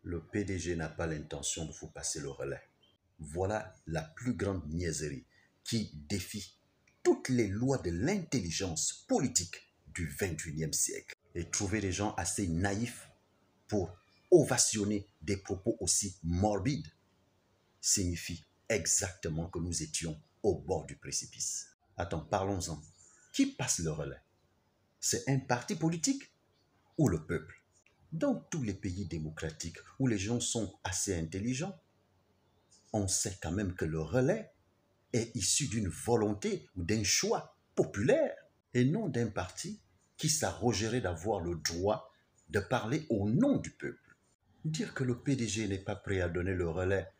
Le PDG n'a pas l'intention de vous passer le relais. Voilà la plus grande niaiserie qui défie toutes les lois de l'intelligence politique du 21e siècle. Et trouver des gens assez naïfs pour ovationner des propos aussi morbides signifie exactement que nous étions au bord du précipice. Attends, parlons-en. Qui passe le relais? C'est un parti politique ou le peuple? Dans tous les pays démocratiques où les gens sont assez intelligents, on sait quand même que le relais est issu d'une volonté ou d'un choix populaire et non d'un parti qui s'arrogerait d'avoir le droit de parler au nom du peuple. Dire que le PDG n'est pas prêt à donner le relais,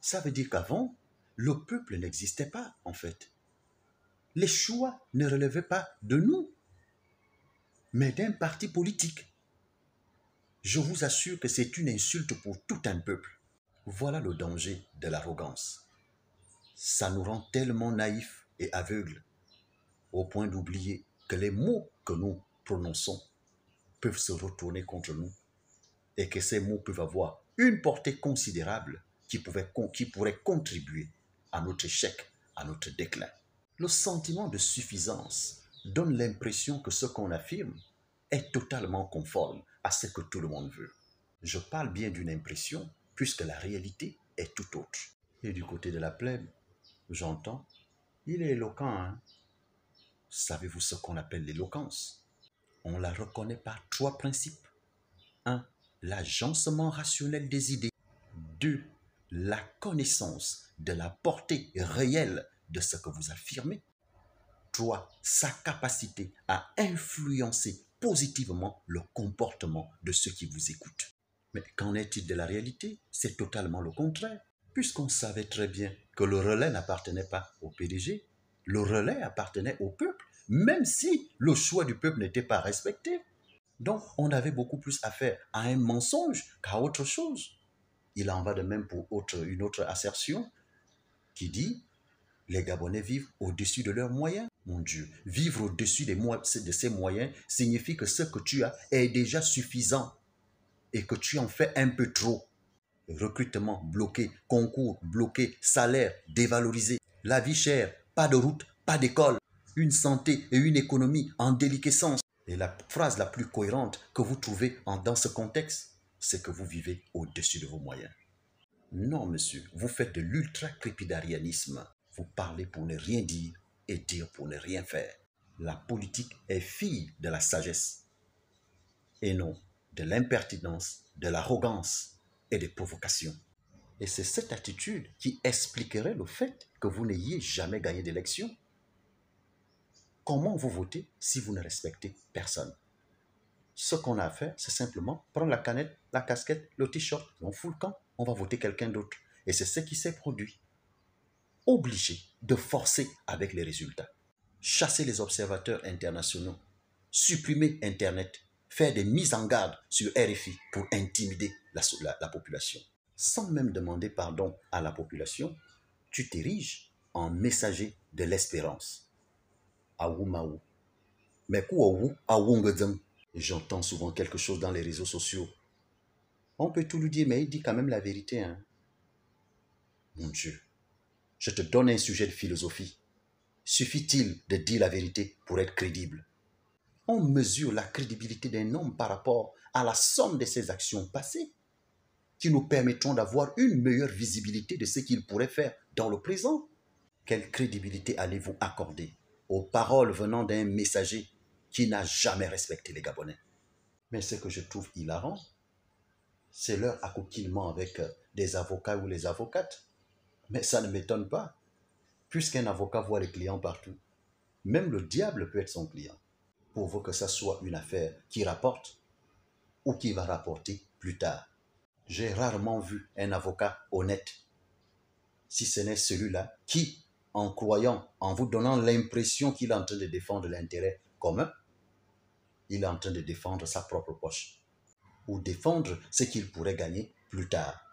ça veut dire qu'avant, le peuple n'existait pas en fait. Les choix ne relevaient pas de nous, mais d'un parti politique. Je vous assure que c'est une insulte pour tout un peuple. Voilà le danger de l'arrogance. Ça nous rend tellement naïfs et aveugles au point d'oublier que les mots que nous prononçons peuvent se retourner contre nous et que ces mots peuvent avoir une portée considérable qui pourrait contribuer à notre échec, à notre déclin. Le sentiment de suffisance donne l'impression que ce qu'on affirme est totalement conforme à ce que tout le monde veut. Je parle bien d'une impression puisque la réalité est tout autre. Et du côté de la plèbe, j'entends, il est éloquent, hein? Savez-vous ce qu'on appelle l'éloquence? On la reconnaît par 3 principes. 1. L'agencement rationnel des idées. 2. La connaissance de la portée réelle de ce que vous affirmez. 3. Sa capacité à influencer positivement le comportement de ceux qui vous écoutent. Mais qu'en est-il de la réalité? C'est totalement le contraire. Puisqu'on savait très bien que le relais n'appartenait pas au PDG, le relais appartenait au peuple, même si le choix du peuple n'était pas respecté. Donc, on avait beaucoup plus affaire à un mensonge qu'à autre chose. Il en va de même pour une autre assertion qui dit « Les Gabonais vivent au-dessus de leurs moyens ». Mon Dieu, vivre au-dessus de ces moyens signifie que ce que tu as est déjà suffisant et que tu en fais un peu trop. Recrutement bloqué, concours bloqué, salaire dévalorisé, la vie chère, pas de route, pas d'école, une santé et une économie en déliquescence. Et la phrase la plus cohérente que vous trouvez dans ce contexte, c'est que vous vivez au-dessus de vos moyens. Non, monsieur, vous faites de l'ultra-crépidarianisme. Vous parlez pour ne rien dire et dire pour ne rien faire. La politique est fille de la sagesse et non de l'impertinence, de l'arrogance et des provocations. Et c'est cette attitude qui expliquerait le fait que vous n'ayez jamais gagné d'élection. Comment vous votez si vous ne respectez personne? Ce qu'on a à faire, c'est simplement prendre la canette, la casquette, le t-shirt, on fout le camp, on va voter quelqu'un d'autre. Et c'est ce qui s'est produit. Obligé de forcer avec les résultats. Chasser les observateurs internationaux, supprimer Internet, faire des mises en garde sur RFI pour intimider la population. Sans même demander pardon à la population, tu t'ériges en messager de l'espérance. Awumaou. Mais j'entends souvent quelque chose dans les réseaux sociaux. On peut tout lui dire, mais il dit quand même la vérité. Hein? Mon Dieu, je te donne un sujet de philosophie. Suffit-il de dire la vérité pour être crédible? On mesure la crédibilité d'un homme par rapport à la somme de ses actions passées qui nous permettront d'avoir une meilleure visibilité de ce qu'il pourrait faire dans le présent. Quelle crédibilité allez-vous accorder aux paroles venant d'un messager qui n'a jamais respecté les Gabonais? Mais ce que je trouve hilarant, c'est leur accoquinement avec des avocats ou les avocates. Mais ça ne m'étonne pas, puisqu'un avocat voit les clients partout. Même le diable peut être son client, pourvu que ça soit une affaire qui rapporte ou qui va rapporter plus tard. J'ai rarement vu un avocat honnête, si ce n'est celui-là qui, en croyant, en vous donnant l'impression qu'il est en train de défendre l'intérêt commun, il est en train de défendre sa propre poche ou défendre ce qu'il pourrait gagner plus tard.